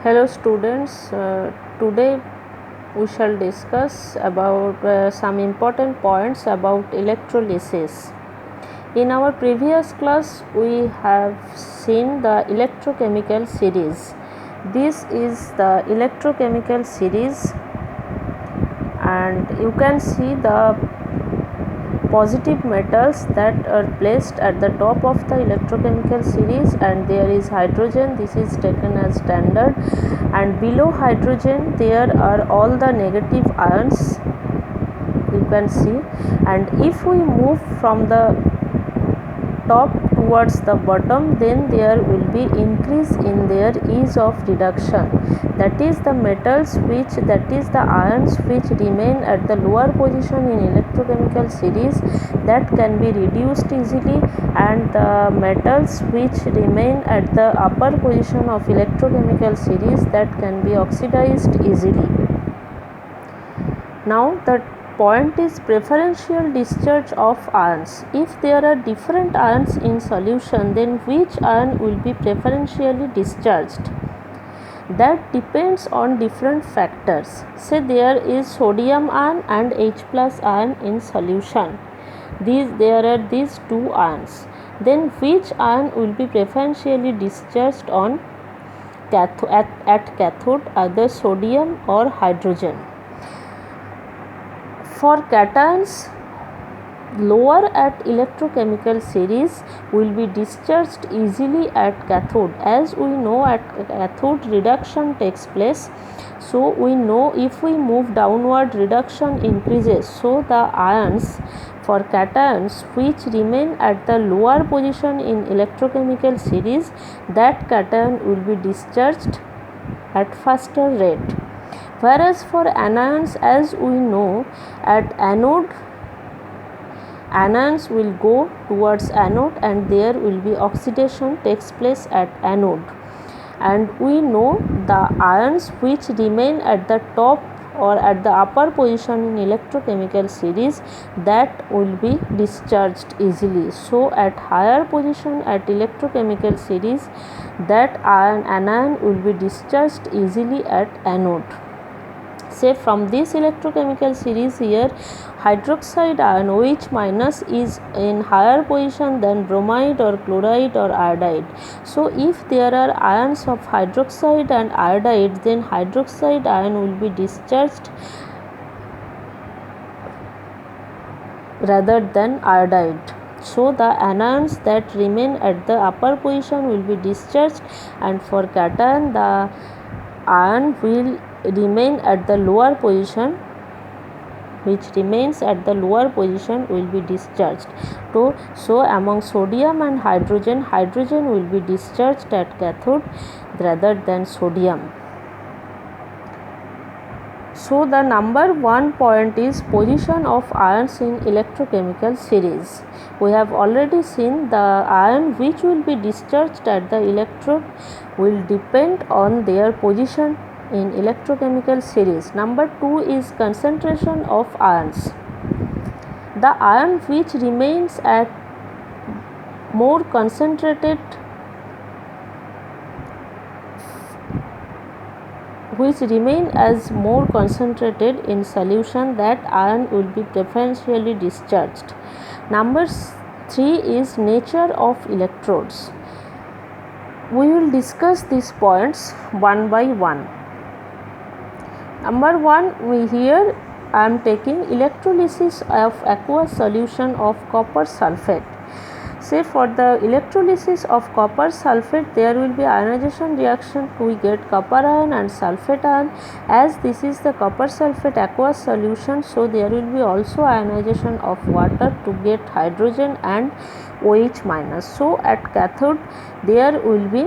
Hello students, today we shall discuss about some important points about electrolysis. In our previous class we have seen the electrochemical series. This is the electrochemical series and you can see the positive metals that are placed at the top of the electrochemical series, and there is hydrogen. This is taken as standard, and below hydrogen there are all the negative ions you can see. And if we move from the top towards the bottom, then there will be increase in their ease of reduction. That is the ions which remain at the lower position in electrochemical series that can be reduced easily, and the metals which remain at the upper position of electrochemical series that can be oxidized easily. Now the point is preferential discharge of ions. If there are different ions in solution, then which ion will be preferentially discharged? That depends on different factors. Say there is sodium ion and H plus ion in solution. There are these two ions. Then which ion will be preferentially discharged on at cathode, either sodium or hydrogen? For cations, lower at electrochemical series will be discharged easily at cathode. As we know, at cathode reduction takes place, so we know if we move downward, reduction increases. So the ions for cations which remain at the lower position in electrochemical series, that cation will be discharged at faster rate. Whereas for anions, as we know, at anode, anions will go towards anode and there will be oxidation takes place at anode. And we know the ions which remain at the top or at the upper position in electrochemical series, that will be discharged easily. So at higher position at electrochemical series, that anion will be discharged easily at anode. Say from this electrochemical series here, hydroxide ion OH minus is in higher position than bromide or chloride or iodide. So if there are ions of hydroxide and iodide, then hydroxide ion will be discharged rather than iodide. So the anions that remain at the upper position will be discharged, and for cation the ion will remain at the lower position, which remains at the lower position will be discharged. So among sodium and hydrogen, hydrogen will be discharged at cathode rather than sodium. So the number one point is position of ions in electrochemical series. We have already seen the ion which will be discharged at the electrode will depend on their position in electrochemical series. Number two is concentration of ions. The ion which remains at more concentrated, which remain as more concentrated in solution, that ion will be preferentially discharged. Number three is nature of electrodes. We will discuss these points one by one. Number one, I am taking electrolysis of aqueous solution of copper sulfate. Say for the electrolysis of copper sulfate, there will be ionization reaction. We get copper ion and sulfate ion. As this is the copper sulfate aqueous solution, so there will be also ionization of water to get hydrogen and OH minus. So at cathode there will be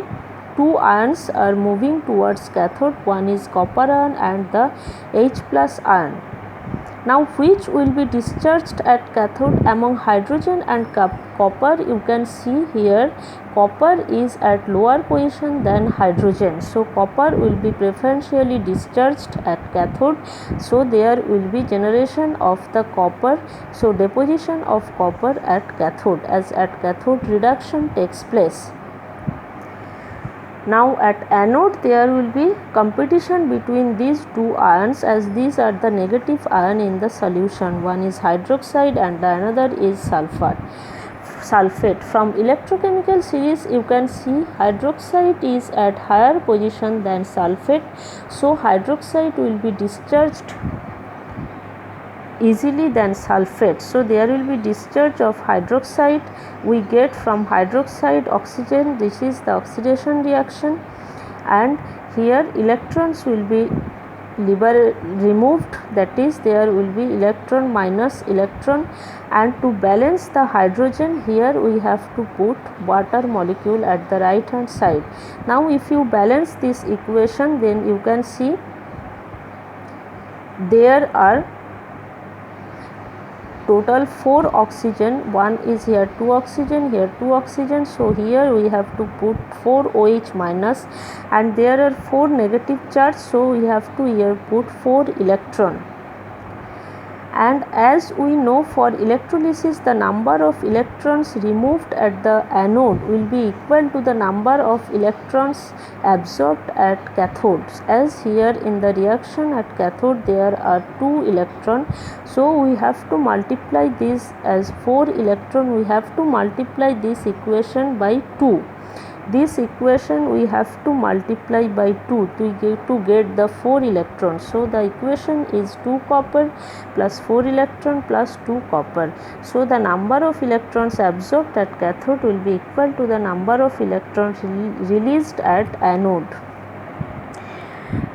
two ions are moving towards cathode. One is copper ion and the H plus ion. Now which will be discharged at cathode? Among hydrogen and copper, you can see here copper is at lower position than hydrogen. So copper will be preferentially discharged at cathode. So there will be generation of the copper. So deposition of copper at cathode, as at cathode reduction takes place. Now at anode there will be competition between these two ions, as these are the negative ion in the solution. One is hydroxide and the another is sulfate. From electrochemical series you can see hydroxide is at higher position than sulfate, so hydroxide will be discharged easily than sulfate. So there will be discharge of hydroxide. We get from hydroxide oxygen, this is the oxidation reaction, and here electrons will be removed, that is there will be electron minus electron, and to balance the hydrogen here we have to put water molecule at the right hand side. Now if you balance this equation, then you can see there are total 4 oxygen, one is here 2 oxygen, here 2 oxygen, so here we have to put 4 OH minus, and there are 4 negative charge, so we have to here put 4 electron. And as we know, for electrolysis the number of electrons removed at the anode will be equal to the number of electrons absorbed at cathode, as here in the reaction at cathode there are 2 electrons, so we have to multiply this as 4 electron, we have to multiply this equation by 2. This equation we have to multiply by 2 to get the 4 electrons. So the equation is 2 copper plus 4 electron plus 2 copper. So the number of electrons absorbed at cathode will be equal to the number of electrons released at anode.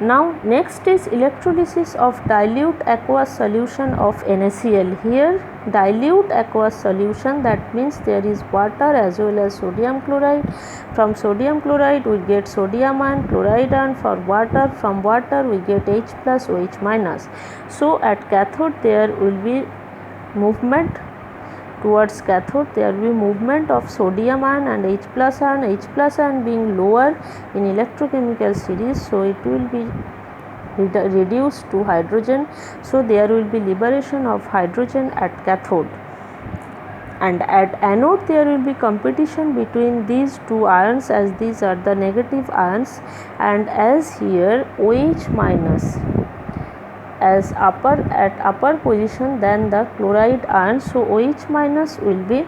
Now next is electrolysis of dilute aqueous solution of NaCl. Here dilute aqueous solution, that means there is water as well as sodium chloride. From sodium chloride we get sodium ion, chloride ion. For water, from water we get H plus OH minus. So at cathode there will be movement towards cathode, there will be movement of sodium ion and H plus ion being lower in electrochemical series, so it will be reduced to hydrogen, so there will be liberation of hydrogen at cathode. And at anode there will be competition between these two ions, as these are the negative ions, and as here OH minus as at upper position than the chloride ion, so OH minus will be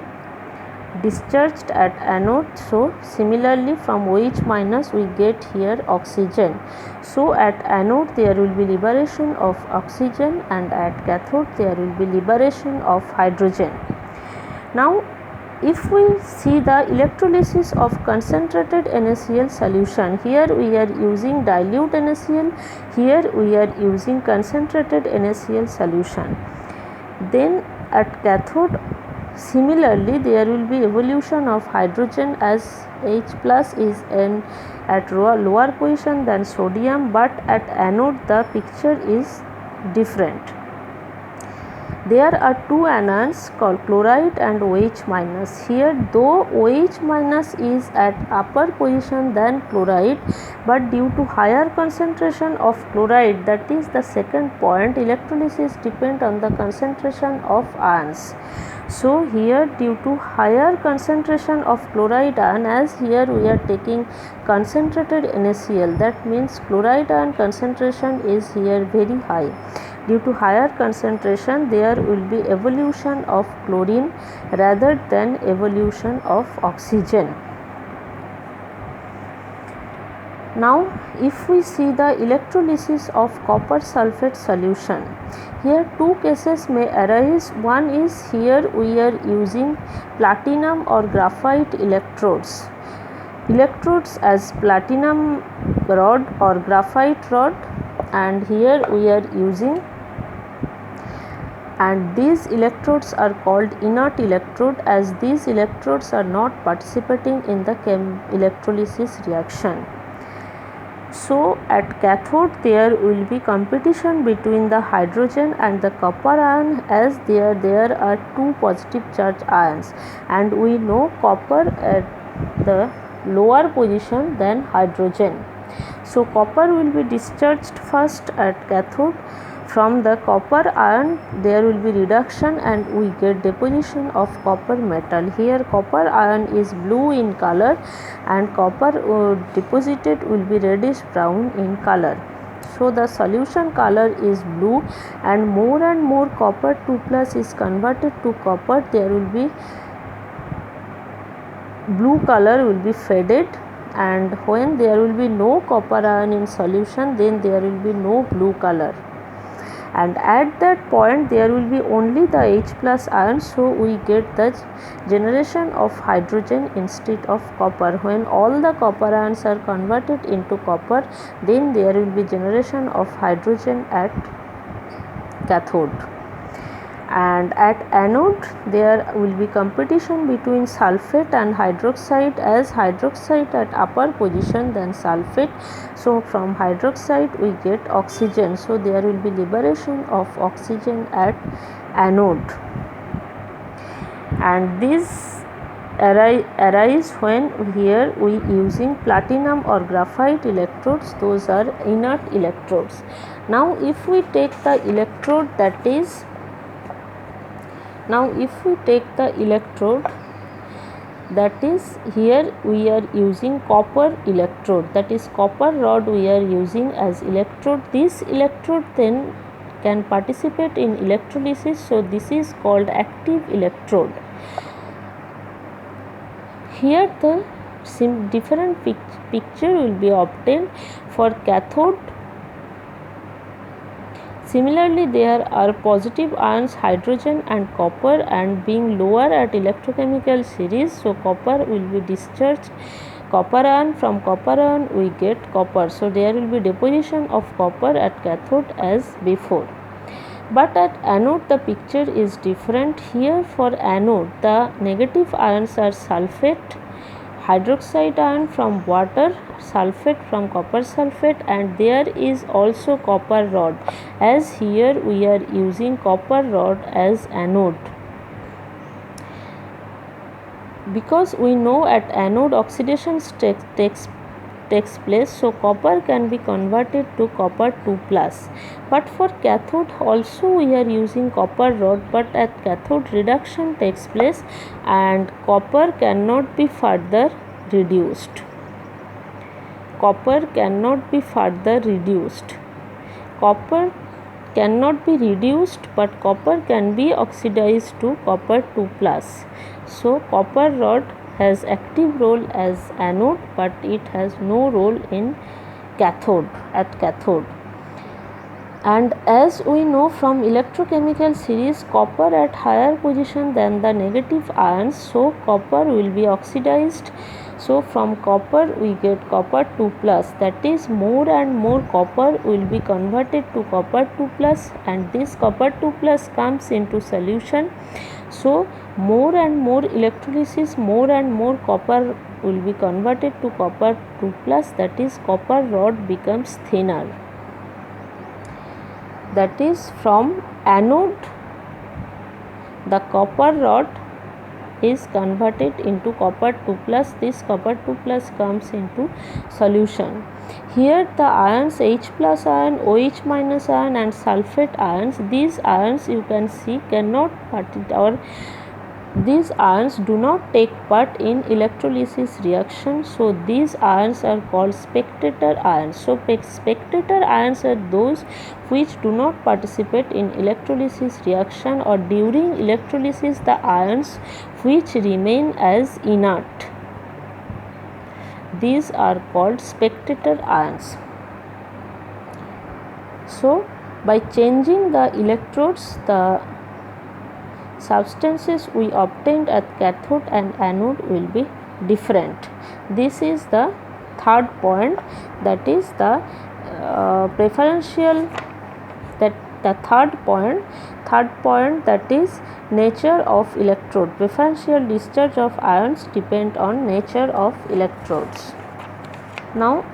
discharged at anode. So similarly from OH minus we get here oxygen, so at anode there will be liberation of oxygen and at cathode there will be liberation of hydrogen. Now if we see the electrolysis of concentrated NaCl solution, here we are using dilute NaCl, here we are using concentrated NaCl solution. Then at cathode similarly there will be evolution of hydrogen, as H plus is at lower position than sodium, but at anode the picture is different. There are 2 anions called chloride and OH minus. Here though OH minus is at upper position than chloride, but due to higher concentration of chloride, that is the second point, electrolysis depend on the concentration of ions. So here due to higher concentration of chloride ion, as here we are taking concentrated NaCl, that means chloride ion concentration is here very high. Due to higher concentration there will be evolution of chlorine rather than evolution of oxygen. Now if we see the electrolysis of copper sulfate solution, here 2 cases may arise. One is here we are using platinum or graphite electrodes as platinum rod or graphite rod, and here we are using, and these electrodes are called inert electrode, as these electrodes are not participating in the electrolysis reaction. So at cathode there will be competition between the hydrogen and the copper ion, as there are 2 positive charge ions, and we know copper at the lower position than hydrogen. So copper will be discharged first at cathode. from the copper ion there will be reduction and we get deposition of copper metal. Here copper ion is blue in color and copper deposited will be reddish brown in color. So the solution color is blue and more copper 2 plus is converted to copper, there will be blue color will be faded, and when there will be no copper ion in solution then there will be no blue color, and at that point there will be only the H plus ion, so we get the generation of hydrogen instead of copper. When all the copper ions are converted into copper then there will be generation of hydrogen at cathode. And at anode there will be competition between sulphate and hydroxide, as hydroxide at upper position than sulphate. So from hydroxide we get oxygen, so there will be liberation of oxygen at anode, and this arise when here we using platinum or graphite electrodes, those are inert electrodes. Now if we take the electrode that is here we are using copper electrode, that is copper rod we are using as electrode. This electrode then can participate in electrolysis, so this is called active electrode. Here the different picture will be obtained for cathode. Similarly, there are positive ions hydrogen and copper, and being lower at electrochemical series, so copper will be discharged copper ion, from copper ion we get copper, so there will be deposition of copper at cathode as before. But at anode the picture is different. Here for anode the negative ions are sulphate, hydroxide ion from water, sulphate from copper sulphate, and there is also copper rod, as here we are using copper rod as anode. Because we know at anode oxidation takes place, so copper can be converted to copper 2 plus. But for cathode also we are using copper rod, but at cathode reduction takes place and copper cannot be further reduced. Copper cannot be further reduced. Copper cannot be reduced, but copper can be oxidized to copper 2 plus. So copper rod has active role as anode, but it has no role in cathode, at cathode. And as we know from electrochemical series, copper at higher position than the negative ions, so copper will be oxidized. So from copper we get copper 2 plus, that is more and more copper will be converted to copper 2 plus, and this copper 2 plus comes into solution. So more and more electrolysis, more and more copper will be converted to copper 2 plus, that is copper rod becomes thinner. That is from anode the copper rod is converted into copper 2 plus, this copper 2 plus comes into solution. Here the ions H plus ion, OH minus ion and sulphate ions, these ions you can see cannot or these ions do not take part in electrolysis reaction, so these ions are called spectator ions. So spectator ions are those which do not participate in electrolysis reaction, or during electrolysis the ions which remain as inert, these are called spectator ions. So by changing the electrodes, the substances we obtained at cathode and anode will be different. This is the third point, that is the preferential, that the third point that is nature of electrode. Preferential discharge of ions depend on nature of electrodes. Now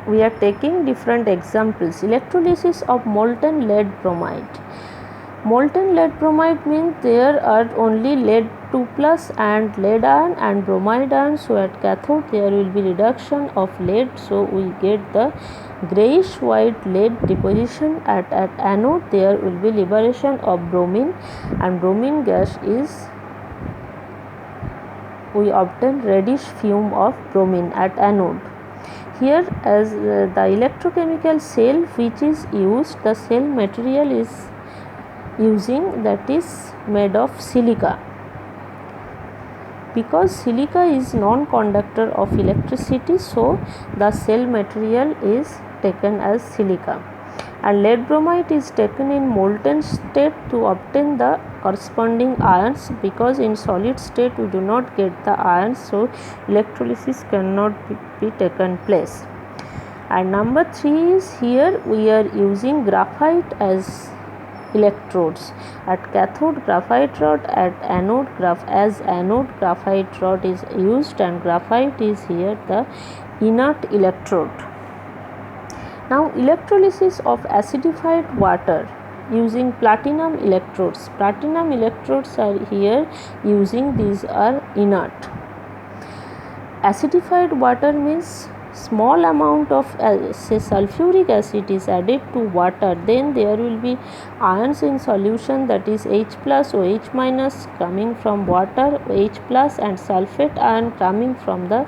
we are taking different examples. Electrolysis of molten lead bromide. Molten lead bromide means there are only lead 2 plus and lead ion and bromide ion. So at cathode there will be reduction of lead, so we get the grayish white lead deposition at anode, there will be liberation of bromine, and bromine gas is, we obtain reddish fume of bromine at anode. Here, as the electrochemical cell which is used, the cell material is using, that is made of silica, because silica is non-conductor of electricity, so the cell material is taken as silica, and lead bromide is taken in molten state to obtain the corresponding ions, because in solid state we do not get the ions, so electrolysis cannot be taken place. And number 3 is, here we are using graphite as electrodes. At cathode graphite rod, at anode anode graphite rod is used, and graphite is here the inert electrode. Now electrolysis of acidified water using platinum electrodes. Platinum electrodes are here using, these are inert. Acidified water means small amount of say sulfuric acid is added to water, then there will be ions in solution, that is H plus OH minus coming from water, H plus, and sulfate ion coming from the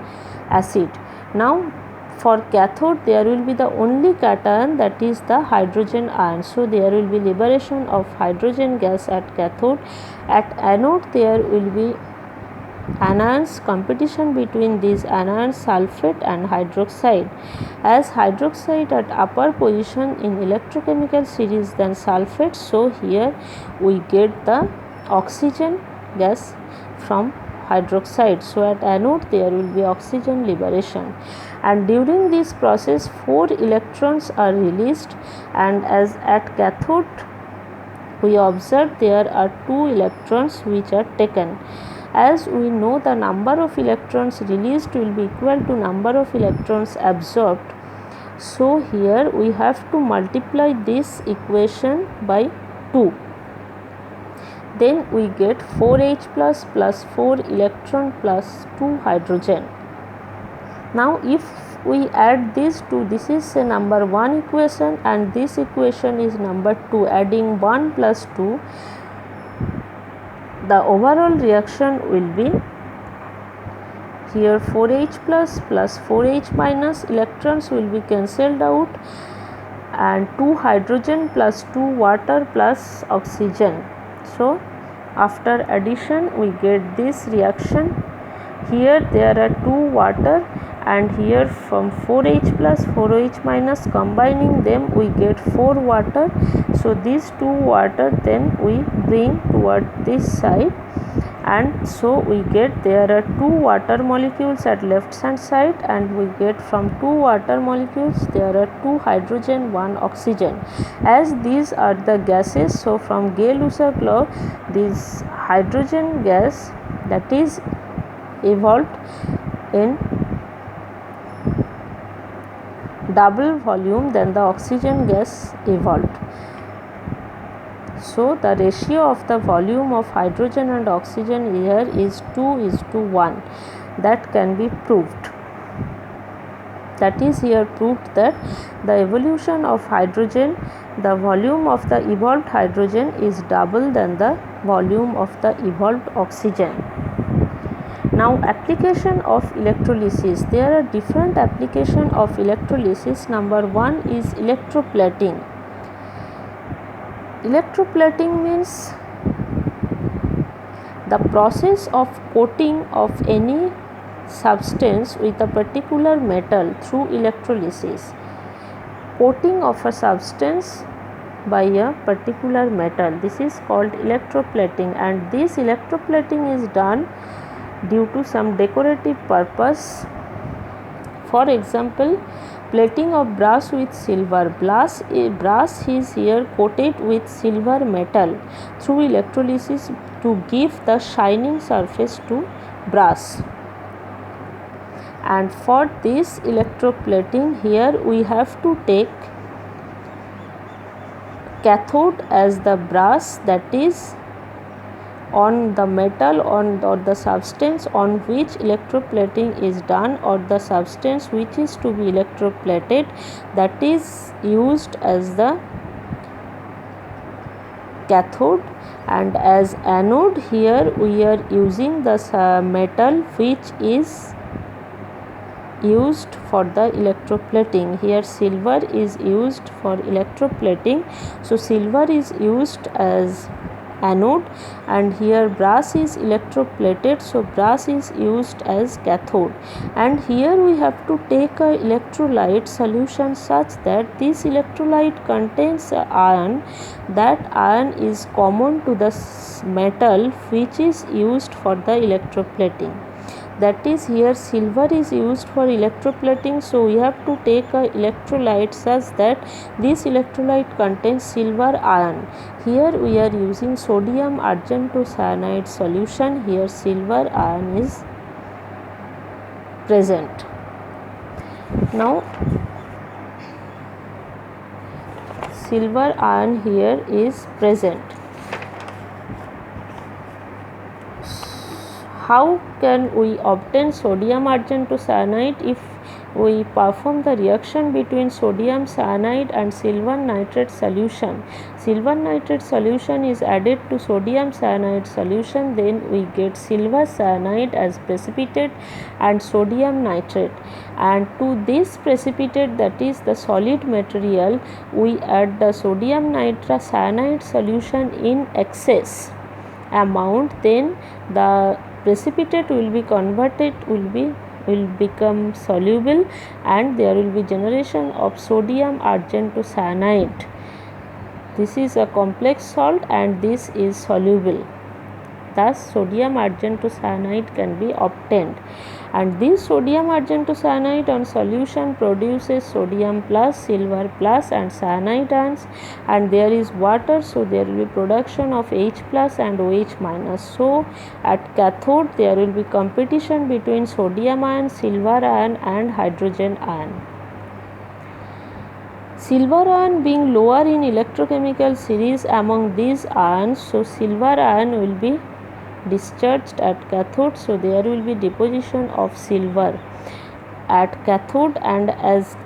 acid. Now for cathode there will be the only cation, that is the hydrogen ion, so there will be liberation of hydrogen gas at cathode. At anode there will be anions, competition between these anions, sulfate and hydroxide. As hydroxide at upper position in electrochemical series than sulfate, so here we get the oxygen gas from hydroxide, so at anode there will be oxygen liberation, and during this process 4 electrons are released, and as at cathode we observe there are 2 electrons which are taken. As we know, the number of electrons released will be equal to number of electrons absorbed, so here we have to multiply this equation by 2, then we get 4H plus 4 electron plus 2 hydrogen. Now if we add these two, this is a number 1 equation and this equation is number 2, adding 1 plus 2, the overall reaction will be, here 4H plus 4H minus, electrons will be cancelled out, and 2 hydrogen plus 2 water plus oxygen. So after addition we get this reaction. Here there are 2 water, and here from 4H plus 4H minus, combining them we get 4 water. So these 2 water then we bring toward this side, and so we get, there are 2 water molecules at left hand side, and we get from 2 water molecules there are 2 hydrogen, 1 oxygen. As these are the gases, so from Gay-Lussac law, this hydrogen gas, that is evolved in double volume than the oxygen gas evolved. So the ratio of the volume of hydrogen and oxygen here is 2:1. That can be proved. That is here proved that the evolution of hydrogen, the volume of the evolved hydrogen is double than the volume of the evolved oxygen. Now application of electrolysis. There are different application of electrolysis. Number 1 is electroplating. Electroplating means the process of coating of any substance with a particular metal through electrolysis. Coating of a substance by a particular metal, this is called electroplating, and this electroplating is done due to some decorative purpose. For example, plating of brass with silver. Brass is here coated with silver metal through electrolysis to give the shining surface to brass. And for this electroplating, here we have to take cathode as the brass, that is on the metal or the substance on which electroplating is done, or the substance which is to be electroplated, that is used as the cathode. And as anode, here we are using the metal which is used for the electroplating. Here silver is used for electroplating, so silver is used as anode, and here brass is electroplated, so brass is used as cathode. And here we have to take a electrolyte solution such that this electrolyte contains a ion. That ion is common to the metal which is used for the electroplating. That is, here silver is used for electroplating, so we have to take a electrolyte such that this electrolyte contains silver ion. Here we are using sodium argentocyanide solution. Here silver ion is present. Now silver ion here is present. How can we obtain sodium argentocyanide? If we perform the reaction between sodium cyanide and silver nitrate solution, silver nitrate solution is added to sodium cyanide solution, then we get silver cyanide as precipitate and sodium nitrate. And to this precipitate, that is the solid material, we add the sodium nitrocyanide solution in excess amount, then the precipitate will be converted, will become soluble, and there will be generation of sodium argentocyanide. This is a complex salt and this is soluble. Thus sodium argentocyanide can be obtained, and this sodium argentocyanide on solution produces sodium plus, silver plus and cyanide ions, and there is water, so there will be production of H plus and OH minus. So at cathode there will be competition between sodium ion, silver ion and hydrogen ion. Silver ion being lower in electrochemical series among these ions, so silver ion will be discharged at cathode, so there will be deposition of silver at cathode. And as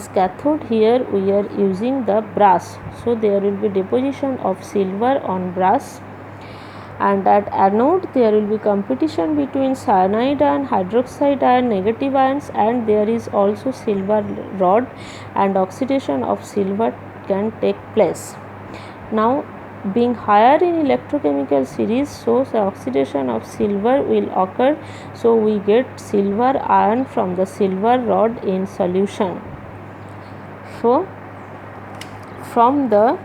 cathode, here we are using the brass, so there will be deposition of silver on brass. And at anode there will be competition between cyanide and hydroxide ion negative ions, and there is also silver rod, and oxidation of silver can take place. Now being higher in electrochemical series, so the oxidation of silver will occur, so we get silver ion from the silver rod in solution. So from the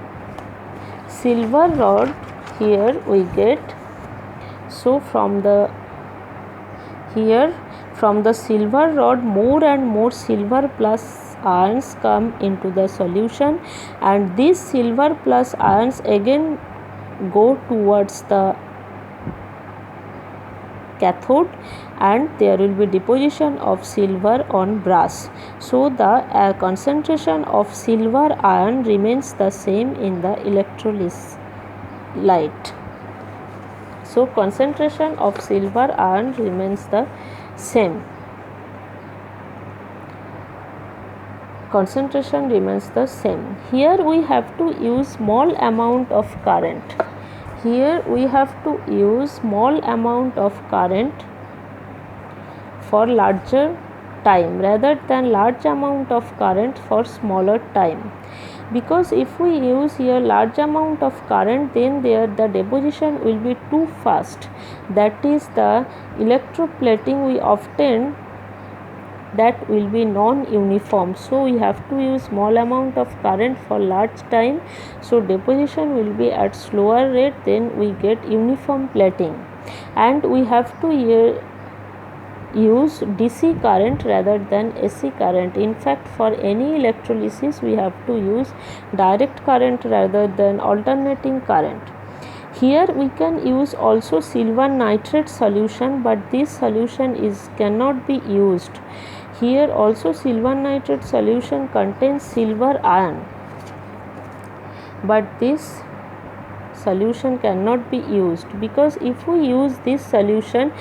silver rod here we get, so from the silver rod more and more silver plus ions come into the solution, and these silver plus ions again go towards the cathode, and there will be deposition of silver on brass. So the concentration of silver ion remains the same in the electrolyte. So concentration of silver ion remains the same. Concentration remains the same. Here we have to use small amount of current. Here we have to use small amount of current for larger time rather than large amount of current for smaller time. Because if we use here large amount of current, then the deposition will be too fast. That is, the electroplating we obtain, that will be non-uniform. So we have to use small amount of current for large time, so deposition will be at slower rate, then we get uniform plating. And we have to use DC current rather than AC current. In fact, for any electrolysis we have to use direct current rather than alternating current. Here we can use also silver nitrate solution, but this solution cannot be used. Here also silver nitrate solution contains silver ion, but this solution cannot be used, because if we use this solution,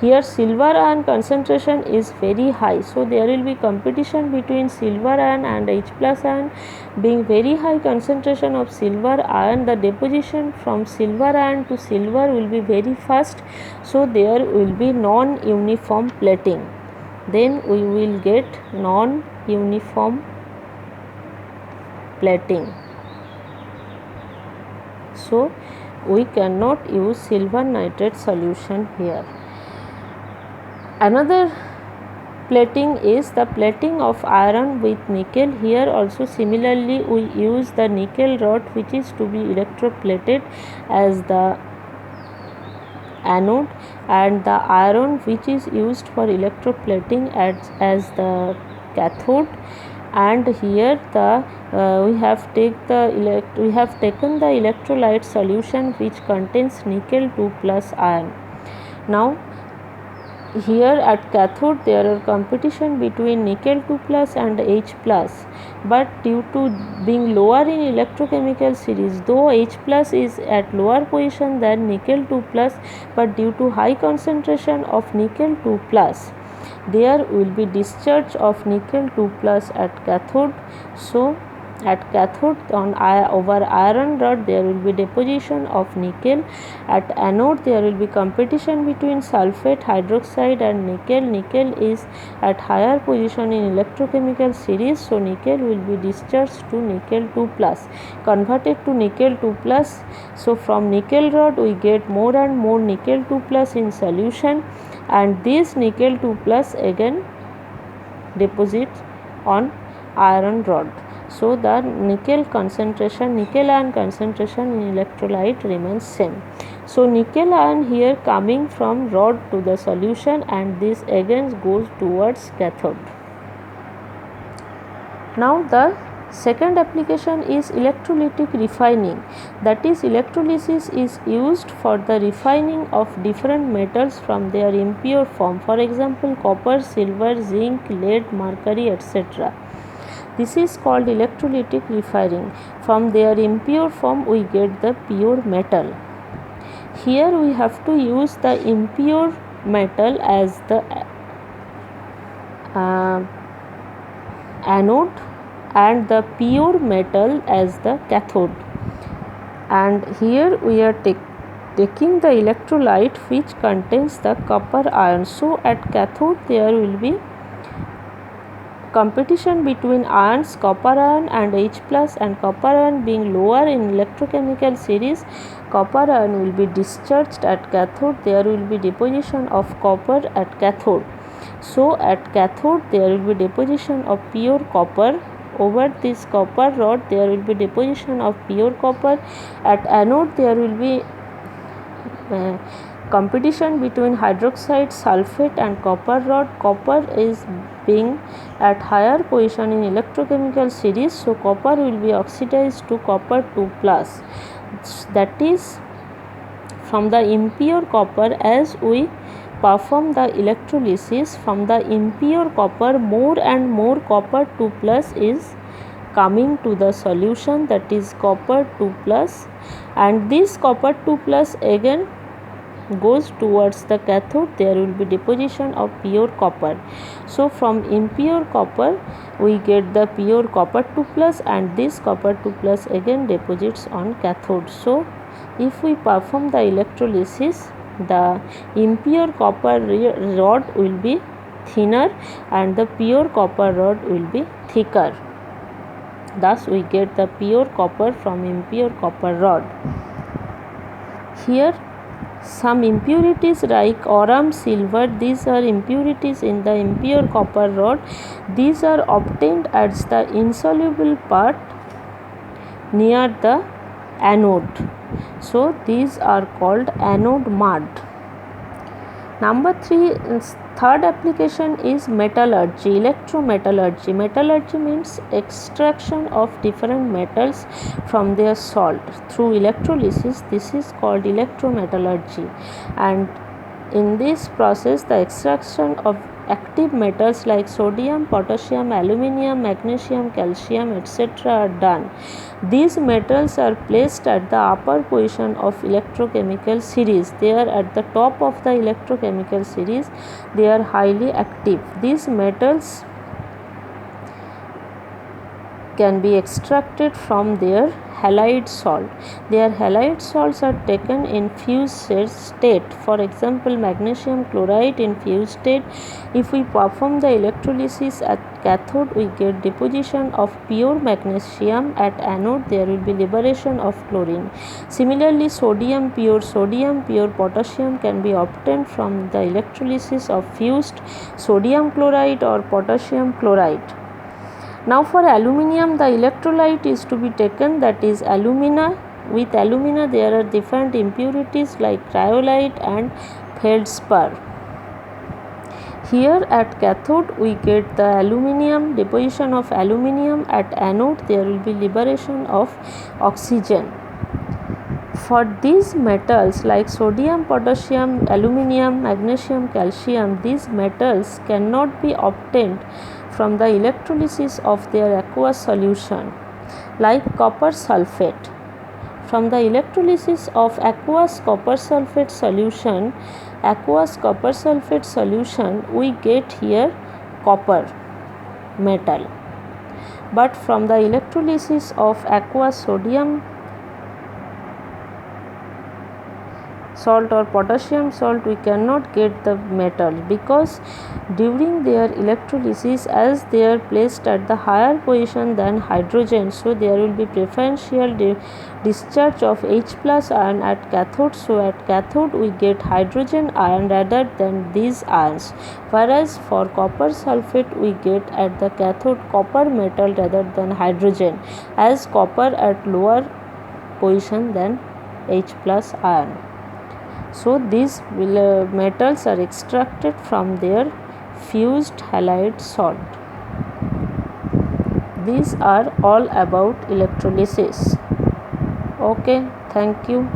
here silver ion concentration is very high, so there will be competition between silver ion and H plus ion. Being very high concentration of silver ion, the deposition from silver ion to silver will be very fast, so there will be non-uniform plating. Then we will get non-uniform plating. So we cannot use silver nitrate solution here. Another plating is the plating of iron with nickel. Here also similarly we use the nickel rod, which is to be electroplated as the anode, and the iron which is used for electroplating as the cathode. And here we have taken the electrolyte solution which contains nickel 2 plus ion. Now here at cathode there are competition between nickel 2 plus and H plus, but due to being lower in electrochemical series, though H plus is at lower position than nickel 2 plus, but due to high concentration of nickel 2 plus, there will be discharge of nickel 2 plus at cathode. So at cathode over iron rod there will be deposition of nickel. At anode there will be competition between sulphate, hydroxide and nickel. Nickel is at higher position in electrochemical series, so nickel will be discharged to nickel 2 plus, converted to nickel 2 plus. So from nickel rod we get more and more nickel 2 plus in solution, and this nickel 2 plus again deposits on iron rod. So the nickel ion concentration in electrolyte remains same. So nickel ion here coming from rod to the solution, and this again goes towards cathode. Now the second application is electrolytic refining, that is electrolysis is used for the refining of different metals from their impure form, for example copper, silver, zinc, lead, mercury, etc. This is called electrolytic refining. From their impure form we get the pure metal. Here we have to use the impure metal as the anode and the pure metal as the cathode. And here we are taking the electrolyte which contains the copper ion. So at cathode there will be competition between ions copper ion and H plus, and copper ion being lower in electrochemical series, copper ion will be discharged at cathode. There will be deposition of copper at cathode. So at cathode there will be deposition of pure copper. Over this copper rod there will be deposition of pure copper. At anode there will be competition between hydroxide, sulphate and copper rod. Copper is being at higher position in electrochemical series, so copper will be oxidized to copper 2 plus. That is from the impure copper, as we perform the electrolysis from the impure copper, more and more copper 2 plus is coming to the solution, that is copper 2 plus, and this copper 2 plus again goes towards the cathode. There will be deposition of pure copper. So from impure copper we get the pure copper 2 plus, and this copper 2 plus again deposits on cathode. So if we perform the electrolysis, the impure copper rod will be thinner and the pure copper rod will be thicker. Thus we get the pure copper from impure copper rod. Here some impurities like aurum, silver, these are impurities in the impure copper rod. These are obtained as the insoluble part near the anode. So these are called anode mud. Number 3, third application is metallurgy, electrometallurgy. Metallurgy means extraction of different metals from their salt through electrolysis. This is called electrometallurgy, and in this process the extraction of active metals like sodium, potassium, aluminium, magnesium, calcium, etc. are done. These metals are placed at the upper position of electrochemical series. They are at the top of the electrochemical series. They are highly active. These metals can be extracted from their halide salt. Their halide salts are taken in fused state. For example, magnesium chloride in fused state. If we perform the electrolysis at cathode, we get deposition of pure magnesium. At anode, there will be liberation of chlorine. Similarly, sodium, pure potassium can be obtained from the electrolysis of fused sodium chloride or potassium chloride. Now for aluminium, the electrolyte is to be taken, that is alumina. With alumina there are different impurities like cryolite and feldspar. Here at cathode we get the aluminium, deposition of aluminium. At anode there will be liberation of oxygen. For these metals like sodium, potassium, aluminium, magnesium, calcium, these metals cannot be obtained from the electrolysis of their aqueous solution, like copper sulfate. From the electrolysis of aqueous copper sulfate solution, we get here copper metal. But from the electrolysis of aqueous sodium salt or potassium salt, we cannot get the metal, because during their electrolysis, as they are placed at the higher position than hydrogen, so there will be preferential discharge of H plus ion at cathode. So at cathode we get hydrogen ion rather than these ions, whereas for copper sulfate we get at the cathode copper metal rather than hydrogen, as copper at lower position than H plus ion. So these metals are extracted from their fused halide salt. These are all about electrolysis. Okay, thank you.